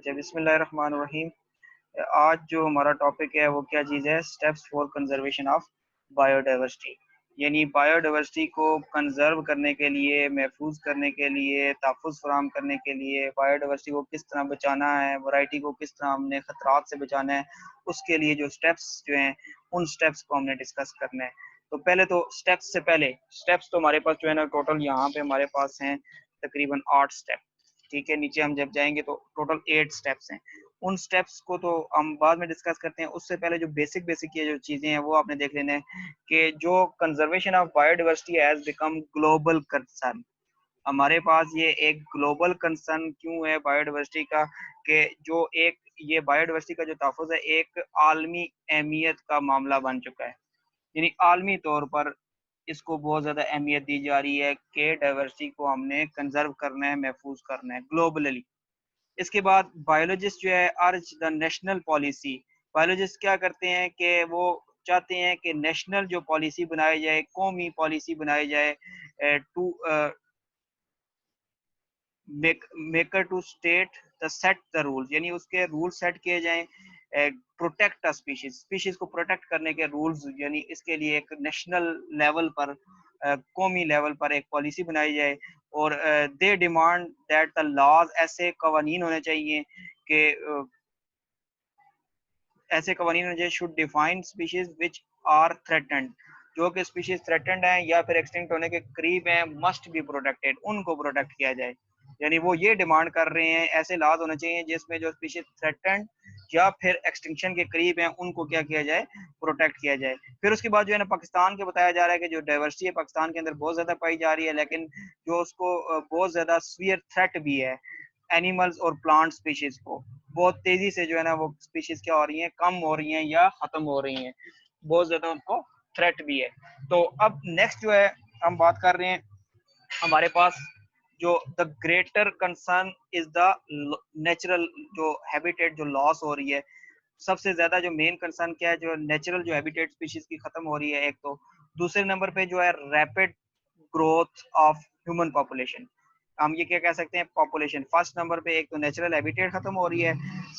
اچھا، بسم اللہ الرحمن الرحیم۔ آج جو ہمارا ٹاپک ہے وہ کیا چیز ہے؟ Steps for conservation of bio diversity, یعنی بایو ڈائیورسٹی کو کنزرو کرنے کے لیے، محفوظ کرنے کے لیے، تحفظ فراہم کرنے کے لیے بایو ڈائیورسٹی کو کس طرح بچانا ہے، ورائٹی کو کس طرح ہم نے خطرات سے بچانا ہے، اس کے لیے جو اسٹیپس جو ہیں ان اسٹیپس کو ہم نے ڈسکس کرنا ہے۔ تو پہلے تو اسٹیپس سے پہلے اسٹیپس تو ہمارے پاس جو ہے نا ٹوٹل یہاں پہ ہمارے پاس ہیں تقریباً 8 اسٹیپ، ٹھیک ہے۔ نیچے ہم جب جائیں گے تو ٹوٹل 8 اسٹیپس ہیں۔ ان اسٹیپس کو تو ہم بعد میں ڈسکس کرتے ہیں، اس سے پہلے جو بیسک یہ جو چیزیں ہیں وہ آپ نے دیکھ لینا ہے کہ جو conservation of bio diversity has become global concern. ہمارے پاس یہ ایک گلوبل کنسرن کیوں ہے بایو ڈائیورسٹی کا، کہ جو ایک یہ بایو ڈائیورسٹی کا جو تحفظ ہے ایک عالمی اہمیت کا معاملہ بن چکا ہے، یعنی عالمی طور پر اس کو بہت زیادہ اہمیت دی جا رہی ہے کہ ڈائیورسٹی کو ہم نے کنزرو کرنا ہے، محفوظ کرنا ہے گلوبلی۔ اس کے بعد بایولوجسٹ جو ہے ارج دا نیشنل پالیسی، بایولوجسٹ کیا کرتے ہیں کہ وہ چاہتے ہیں کہ نیشنل جو پالیسی بنائی جائے، قومی پالیسی بنائی جائے to maker to state the set the rules, یعنی اس کے رول سیٹ کیے جائیں، پروٹیکٹ اسپیشیز کو پروٹیکٹ کرنے کے رولز، یعنی اس کے لیے ایک نیشنل لیول پر، قومی لیول پر ایک پالیسی بنائی جائے۔ اور they demand that the laws, ایسے قوانین ہونے چاہیے کہ should define species which are threatened, جو کہ اسپیشیز تھریٹنڈ ہیں یا پھر ایکسٹنکٹ ہونے کے قریب ہیں، مسٹ بی پروٹیکٹیڈ، ان کو پروٹیکٹ کیا جائے۔ یعنی وہ یہ ڈیمانڈ کر رہے ہیں ایسے لاز ہونے چاہیے جس میں جو اسپیشیز تھریٹنڈ یا پھر ایکسٹنکشن کے قریب ہیں ان کو کیا جائے، پروٹیکٹ کیا جائے۔ پھر اس کے بعد جو ہے نا پاکستان کے بتایا جا رہا ہے کہ جو ڈائیورسٹی ہے پاکستان کے اندر بہت زیادہ پائی جا رہی ہے، لیکن جو اس کو بہت زیادہ سویئر تھریٹ بھی ہے اینیملز اور پلانٹ اسپیشیز کو، بہت تیزی سے جو ہے نا وہ اسپیشیز کیا ہو رہی ہیں، کم ہو رہی ہیں یا ختم ہو رہی ہیں، بہت زیادہ ان کو تھریٹ بھی ہے۔ تو اب نیکسٹ جو ہے ہم بات کر رہے ہیں، ہمارے پاس جو the greater concern is the natural جو ہیبیٹیٹ جو لاس ہو رہی ہے، سب سے زیادہ جو مین کنسرن کیا ہے، جو نیچرل جو ہیبیٹیٹ اسپیشیز کی ختم ہو رہی ہے ایک تو، دوسرے نمبر پہ جو ہے rapid growth of human population, ہم یہ کیا کہہ سکتے ہیں، پاپولیشن۔ فرسٹ نمبر پہ ایک تو نیچرل ہیبیٹیٹ ختم ہو رہی ہے،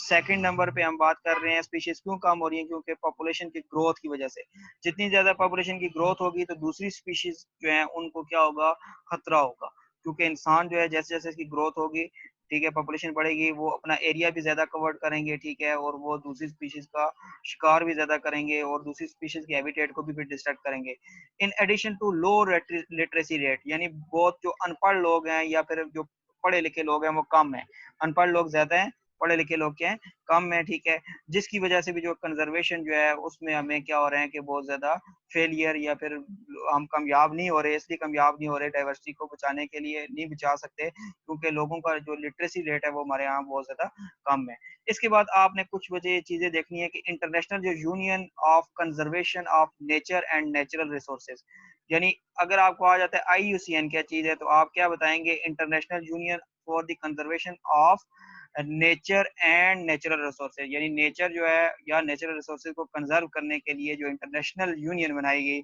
سیکنڈ نمبر پہ ہم بات کر رہے ہیں اسپیشیز کیوں کم ہو رہی ہیں، کیونکہ پاپولیشن کی گروتھ کی وجہ سے۔ جتنی زیادہ پاپولیشن کی گروتھ ہوگی تو دوسری اسپیشیز جو ہیں ان کو کیا ہوگا، خطرہ ہوگا، کیونکہ انسان جو ہے جیسے جیسے اس کی گروتھ ہوگی، ٹھیک ہے، پاپولیشن بڑھے گی، وہ اپنا ایریا بھی زیادہ کور کریں گے، ٹھیک ہے، اور وہ دوسری اسپیشیز کا شکار بھی زیادہ کریں گے اور دوسری اسپیشیز کی ہیبیٹیٹ کو بھی ڈسٹرکٹ کریں گے۔ In addition to low literacy rate, یعنی بہت جو ان پڑھ لوگ ہیں یا پھر جو پڑھے لکھے لوگ ہیں وہ کم ہیں، ان پڑھ لوگ زیادہ ہیں، پڑھے لکھے لوگ کیا ہیں، کم ہیں، ٹھیک ہے، جس کی وجہ سے بھی جو کنزرویشن جو ہے اس میں ہمیں کیا ہو رہے ہیں کہ بہت زیادہ فیلئر، یا پھر ہم کامیاب نہیں ہو رہے، اس لیے کامیاب نہیں ہو رہے، ڈائیورسٹی کو بچانے کے لیے نہیں بچا سکتے کیونکہ لوگوں کا جو لٹریسی ریٹ ہے وہ ہمارے یہاں بہت زیادہ کم ہے۔ اس کے بعد آپ نے کچھ وجہ چیزیں دیکھنی ہے کہ انٹرنیشنل جو union of conservation of nature and natural resources, یعنی اگر آپ کو آ جاتا ہے آئی یو سی این کیا چیز ہے تو آپ کیا بتائیں گے، international union for the conservation of nature and natural resources, یعنی نیچر جو ہے یا نیچرل ریسورسز کو کنزرو کرنے کے لیے جو انٹرنیشنل یونین بنائی گئی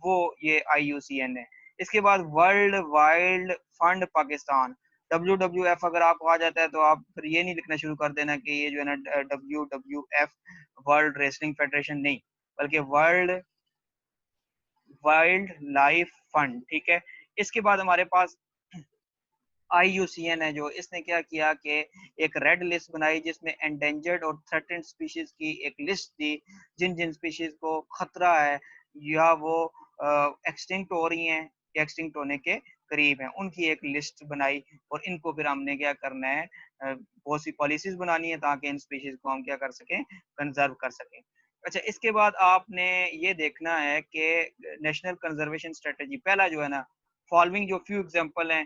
وہ یہ آئی یو سی این ہے۔ اس کے بعد World Wild Fund Pakistan, WWF اگر آپ کو آ جاتا ہے تو آپ پھر یہ نہیں لکھنا شروع کر دینا کہ یہ جو ہے نا WWF ورلڈ ریسلنگ فیڈریشن نہیں، بلکہ ورلڈ وائلڈ لائف فنڈ، ٹھیک ہے۔ اس کے بعد ہمارے پاس آئی یو سی این ہے، جو اس نے کیا کیا کہ ایک ریڈ لسٹ بنائی جس میں انڈینجرڈ اور تھریٹنڈ سپیشیز کی ایک لسٹ دی، جن جن سپیشیز کو خطرہ ہے یا وہ ایکسٹنکٹ ہو رہی ہیں یا ایکسٹنکٹ ہونے کے قریب ہیں، ان کی ایک لسٹ بنائی، اور ان کو پھر ہم نے کیا کرنا ہے، بہت سی پالیسیز بنانی ہے تاکہ ان سپیشیز کو ہم کیا کر سکیں، کنزرو کر سکیں۔ اچھا، اس کے بعد آپ نے یہ دیکھنا ہے کہ نیشنل کنزرویشن اسٹریٹجی، پہلا جو ہے نا فالوئنگ جو فیو ایگزامپل ہیں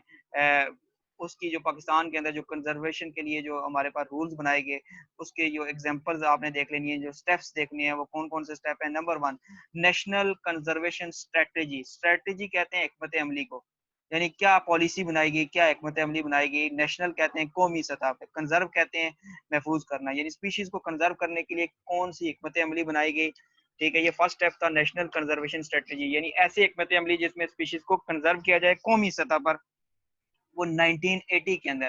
اس کی جو پاکستان کے اندر جو کنزرویشن کے لیے جو ہمارے پاس رولز بنائے گئے اس کے جو ایگزامپلز آپ نے دیکھ لینی ہیں، جو سٹیپس دیکھنے ہیں وہ کون کون سے سٹیپ ہیں۔ Number 1، national conservation strategy, strategy کہتے ہیں حکمت عملی کو، یعنی کیا پالیسی بنائی گئی، کیا حکمت عملی بنائی گئی۔ نیشنل کہتے ہیں قومی سطح پہ، کنزرو کہتے ہیں محفوظ کرنا، یعنی اسپیشیز کو کنزرو کرنے کے لیے کون سی حکمت عملی بنائی گئی، ٹھیک ہے۔ یہ فرسٹ اسٹیپ تھا نیشنل کنزرویشن اسٹریٹجی، یعنی ایسی حکمت عملی جس میں اسپیشیز کو کنزرو کیا جائے قومی سطح پر، وہ 1980 کے اندر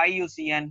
IUCN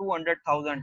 200,000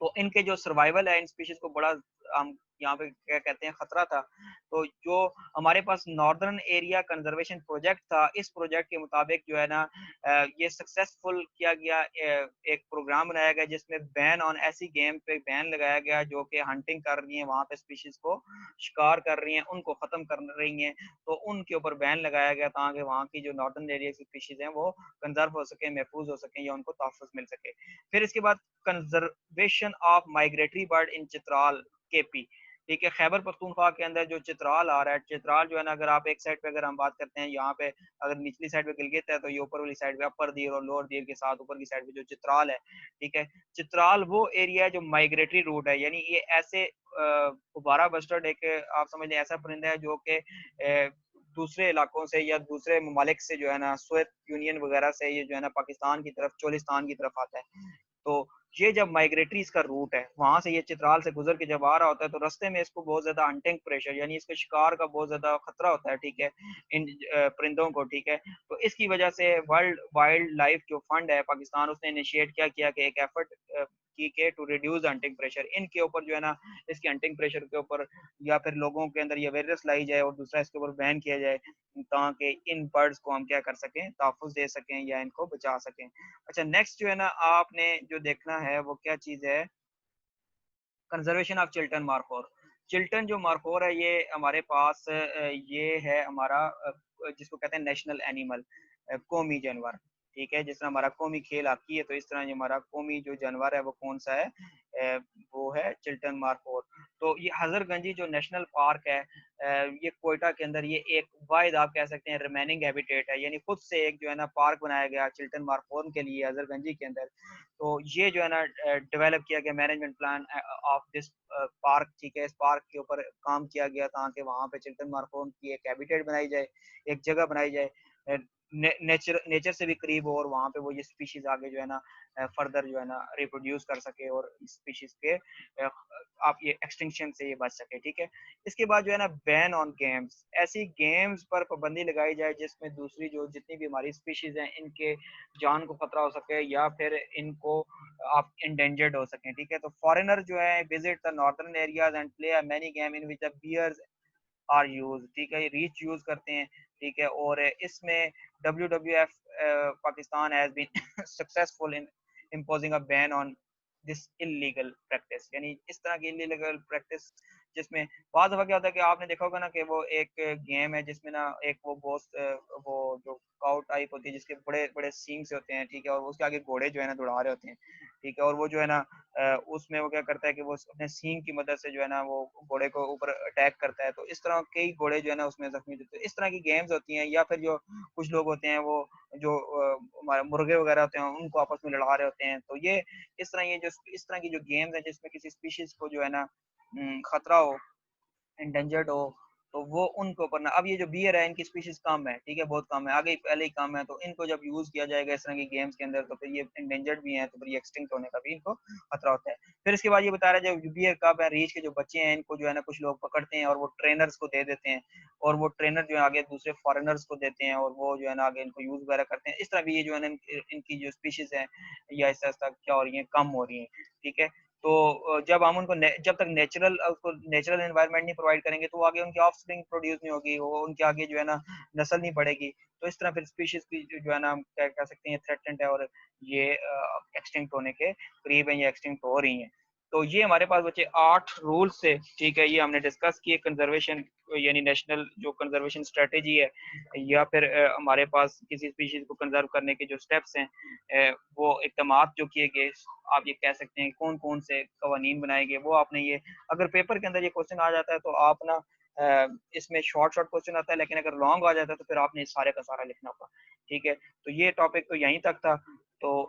تو ان کے جو سروائیول ہے ان اسپیشیز کو بڑا ہم یہاں پہ کیا کہتے ہیں خطرہ تھا. تو جو ہمارے پاس ناردرن ایریا کنزرویشن پروجیکٹ تھا, اس پروجیکٹ کے مطابق جو ہے نا یہ سکسیسفل کیا گیا, ایک پروگرام بنایا گیا جس میں بین آن ایسی گیم پہ بین لگایا گیا جو کہ ہنٹنگ کر رہی ہیں, وہاں پہ اسپیشیز کو شکار کر رہی ہیں, ان کو ختم کر رہی ہیں, تو ان کے اوپر بین لگایا گیا تاکہ وہاں کی جو ناردرن ایریا کی اسپیشیز ہیں وہ کنزرو ہو سکیں, محفوظ ہو سکیں, یا ان کو تحفظ مل سکے. پھر اس کے بعد کنزرویشن آف مائگریٹری برڈ ان چترال کے پی, ٹھیک ہے, خیبر پختونخوا کے اندر جو چترال آ رہا ہے, چترال جو ہے نا اگر آپ ایک سائڈ پہ اگر ہم بات کرتے ہیں یہاں پہ اگر نچلی سائڈ پہ گلگت ہے تو یہ اوپر والی سائڈ پہ اپر دیر اور لوور دیر کے ساتھ اوپر کی سائڈ پہ جو چترال ہے, ٹھیک ہے, چترال وہ ایریا ہے جو مائگریٹری روٹ ہے, یعنی یہ ایسے غبارہ بسٹرڈ ایک آپ سمجھ لیں ایسا پرندہ ہے جو کہ دوسرے علاقوں سے یا دوسرے ممالک سے جو ہے نا سوویت یونین وغیرہ سے یہ جو ہے نا پاکستان کی طرف چولستان کی طرف آتا ہے. تو یہ جب مائگریٹری اس کا روٹ ہے, وہاں سے یہ چترال سے گزر کے جب آ رہا ہوتا ہے تو رستے میں اس کو بہت زیادہ ہنٹنگ پریشر یعنی اس کے شکار کا بہت زیادہ خطرہ ہوتا ہے, ٹھیک ہے, ان پرندوں کو, ٹھیک ہے. تو اس کی وجہ سے ورلڈ وائلڈ لائف جو فنڈ ہے پاکستان, اس نے انیشیٹ کیا کہ ایک ایفرٹ کی کہ ٹو ریڈیوس ہنٹنگ پریشر, ان کے اوپر جو ہے نا اس کے ہنٹنگ پریشر کے اوپر یا پھر لوگوں کے اندر یہ اویئرنیس لائی جائے, اور دوسرا اس کے اوپر بین کیا جائے تاکہ ان برڈز کو ہم کیا کر سکیں, تحفظ دے سکیں یا ان کو بچا سکیں. اچھا نیکسٹ جو ہے نا آپ نے جو دیکھنا ہے وہ کیا چیز ہے, کنزرویشن آف چلٹن مارخور. چلٹن جو مارخور ہے یہ ہمارے پاس یہ ہے ہمارا جس کو کہتے ہیں نیشنل اینیمل, قومی جانور, ٹھیک ہے, جس طرح ہمارا قومی کھیل ہاکی ہے تو اس طرح ہمارا قومی جو جانور ہے وہ کون سا ہے, وہ ہے چلٹن مارخور. تو یہ حضر گنجی جو نیشنل پارک ہے یہ کوئٹہ کے اندر یہ ایک واحد آپ کہہ سکتے ہیں ریمیننگ ہیبیٹیٹ ہے, یعنی خود سے ایک جو ہے نا پارک بنایا گیا چلٹن مارخور کے لیے حضر گنجی کے اندر. تو یہ جو ہے نا ڈیولپ کیا گیا management plan of this park, ٹھیک ہے, اس پارک کے اوپر کام کیا گیا تاکہ وہاں پہ چلٹن مارخور کی ایک ہیبیٹیٹ بنائی جائے, ایک جگہ بنائی جائے, نیچر سے بھی قریب ہو, اور وہاں پہ وہ یہ اسپیشیز آگے جو ہے نا فردر جو ہے نا ریپروڈیوس کر سکے اور اسپیشیز کے آپ یہ ایکسٹنکشن سے یہ بچ سکے, ٹھیک ہے. اس کے بعد جو ہے نا بین آن گیمز, ایسی گیمز پر پابندی لگائی جائے جس میں دوسری جو جتنی بھی ہماری اسپیشیز ہیں ان کے جان کو خطرہ ہو سکے یا پھر ان کو آپ انڈینجرڈ ہو سکیں, ٹھیک ہے. تو فارینر جو ہے visit the northern areas and play many game in which the bears are use, ٹھیک ہے, ریچ یوز کرتے ہیں, ٹھیک ہے. اور اس میں WWF Pakistan has been successful in imposing a been on this illegal practice, یعنی اس طرح کی انلیگل پریکٹس جس میں بعض دفعہ کیا ہوتا ہے کہ آپ نے دیکھا ہوگا نا کہ وہ ایک گیم ہے جس میں نا ایک وہ بوس وہ جو کاؤ ٹائپ ہوتی ہے جس کے بڑے بڑے سینگ سے ہوتے ہیں, ٹھیک ہے, اور اس کے آگے گھوڑے جو ہے نا دوڑا رہے ہوتے ہیں, ٹھیک ہے, اور وہ جو ہے نا اس میں وہ کیا کرتا ہے کہ وہ اپنے سینگ کی مدد سے جو ہے نا وہ گھوڑے کو اوپر اٹیک کرتا ہے. تو اس طرح کئی گھوڑے جو ہے نا اس میں زخمی ہوتے ہیں. اس طرح کی گیمز ہوتی ہیں, یا پھر جو کچھ لوگ ہوتے ہیں وہ جو مرغے وغیرہ ہوتے ہیں ان کو آپس میں لڑا رہے ہوتے ہیں. تو یہ اس طرح اس طرح کی جو گیمز ہیں جس میں کسی اسپیشیز کو جو ہے نا خطرہ ہو, انڈینجرڈ ہو, تو وہ ان کے اوپر نا, اب یہ جو بیئر ہے ان کی اسپیشیز کم ہے, ٹھیک ہے, بہت کم ہے, آگے پہلے ہی کم ہے, تو ان کو جب یوز کیا جائے گا اس طرح کی گیمز کے اندر تو پھر یہ انڈینجرڈ بھی ہیں, تو پھر یہ ایکسٹنکٹ ہونے کا بھی ان کو خطرہ ہوتا ہے. پھر اس کے بعد یہ بتا رہا ہے جو بیئر کب ہے, ریچھ کے جو بچے ہیں ان کو جو ہے نا کچھ لوگ پکڑتے ہیں اور وہ ٹرینرز کو دے دیتے ہیں, اور وہ ٹرینر جو ہے آگے دوسرے فارنرز کو دیتے ہیں, اور وہ جو ہے نا آگے ان کو یوز وغیرہ کرتے ہیں. اس طرح بھی یہ جو ہے نا ان کی جو اسپیشیز ہیں یا اس طرح کیا ہو رہی ہیں, کم ہو رہی ہیں, ٹھیک ہے. تو جب ہم ان کو جب تک نیچرل انوائرمنٹ نہیں پرووائڈ کریں گے تو آگے ان کی آف اسپرنگ پروڈیوس نہیں ہوگی, وہ ان کے آگے جو ہے نا نسل نہیں بڑھے گی. تو اس طرح پھر اسپیشیز کی جو ہے نا ہم کیا کہہ سکتے ہیں تھریٹنڈ ہے, اور یہ ایکسٹنکٹ ہونے کے قریب ہیں یا ایکسٹنکٹ ہو رہی ہیں. تو یہ ہمارے پاس بچے 8 رولز سے, ٹھیک ہے, یہ ہم نے ڈسکس کیے کنزرویشن یعنی نیشنل جو کنزرویشن اسٹریٹجی ہے, یا پھر ہمارے پاس کسی اسپیشیز کو کنزرو کرنے کے جو اسٹیپس ہیں وہ اقدامات جو کیے گئے, آپ یہ کہہ سکتے ہیں کون کون سے قوانین بنائے گئے, وہ آپ نے یہ اگر پیپر کے اندر یہ کوشچن آ جاتا ہے تو آپ نا اس میں شارٹ کوشچن آتا ہے, لیکن اگر لانگ آ جاتا ہے تو پھر آپ نے سارے کا سارا لکھنا ہوگا, ٹھیک ہے. تو یہ ٹاپک تو یہیں تک تھا. تو